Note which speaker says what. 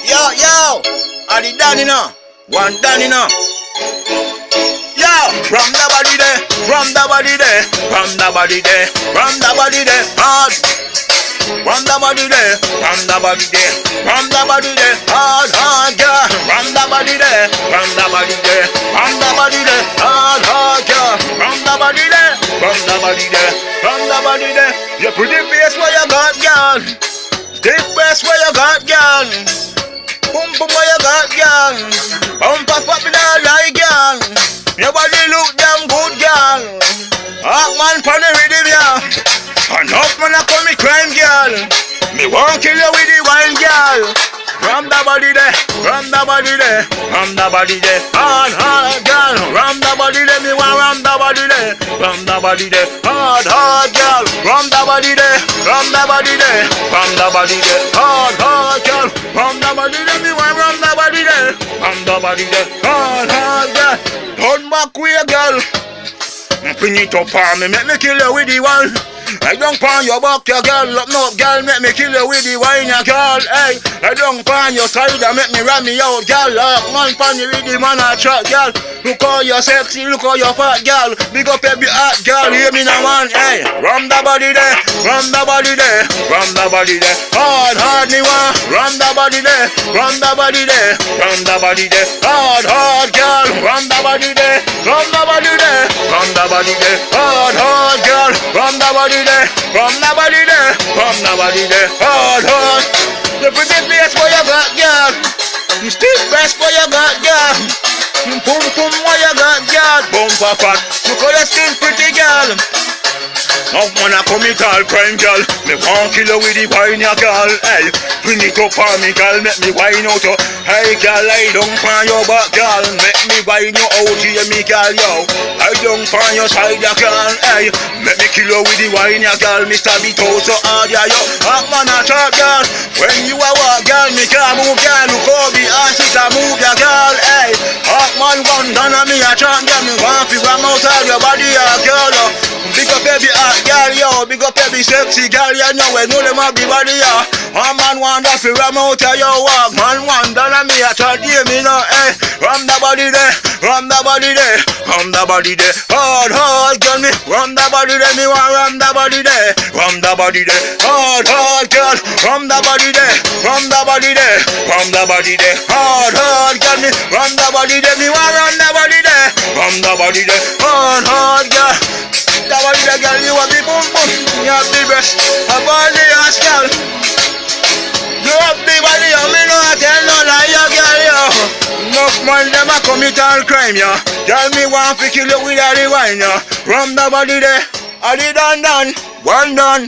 Speaker 1: Yo, are the Danny now? One Danny now. Yo, from the body there, from the body there, from the body there, from the body there, hard. From the body there, from the body there, from the body there, hard, girl. From the body there, from the body there, from the body there, hard, girl. From the body there, from the body there, from the body there. Your pretty face where you got, girl. Stiff breast where you got, girl. Boom boom where you got, girl. Pump up in all like, girl. Your body look damn good, girl. Hot man pon the rhythm, yeah. Enough man a call me crime, girl. Me won't kill you with the wine, girl. From the body there, from the body there, from the body there, hard, girl. From the body there, me want from the body there, from the body there, hard, girl. From the body there, from the body there, from the body there, hard, girl. From the body there, me want from the body there, from the body there, hard, girl. Turn back way, girl. Bring it up on me, make me kill you with the one. I don't pan your back, your girl, up no girl, make me kill you with the wine, your girl, hey. I don't pan your side, make me ram me out, girl, up man pan you with the man I chat, girl. Look how you sexy, look how you fat, girl. Big up every hot girl, hear me now, man, hey. Ram the body there, ram the body there, ram the body there. Hard, me want, ram the body there, ram the body there, ram the body there. Hard, girl, ram the body there, ram the body there, ram the body there. Hard, girl, ram the body there, from the body there, from the body there, hard. The pretty face where you got, girl. The stiff breast where you got, girl. Pum pum where you got, girl. Bumper fat, look how you still pretty, girl. Now man a commit all crime, girl. Me want kill you with the wine, ya girl. Hey, bring it up on me, girl. Make me wine out you. Hey, girl, I don't pan your back, girl. Make me wine you out here, me girl, yo. I don't pan your side, ya girl. Hey, make me kill you with the wine, ya girl. Mr. Beat out so hard, ya yo. Hot man a talk, girl. When you a walk, girl, me can't move, girl. Look how the ass is a move, ya girl. Hey, hot man gun down on me a talk, girl. Me want to ram out all your body, ya girl. Big up every hot girl, yo. Big up every sexy girl, you know. We know them have the body, yo. One man want to ram out of your walk. Man want down on me a talk, hear me now, hey. Ram the body there, ram the body there, ram the body there. Hard, girl, me ram the body there. Me want ram the body there, ram the body there. Hard, girl, ram the body there, ram the body there, ram the body there. Hard, girl, me ram the body there. Me want ram the body there, ram the body there. Hard, girl. The body there, girl, you have the boom boom, you have the breast, have all the ass, girl. You have the body, me no tell no lie, girl, yo. Enough man, them a commit all crime, yo. Girl, me want to kill you with all the wine, yo. From the body there, all the done, one done.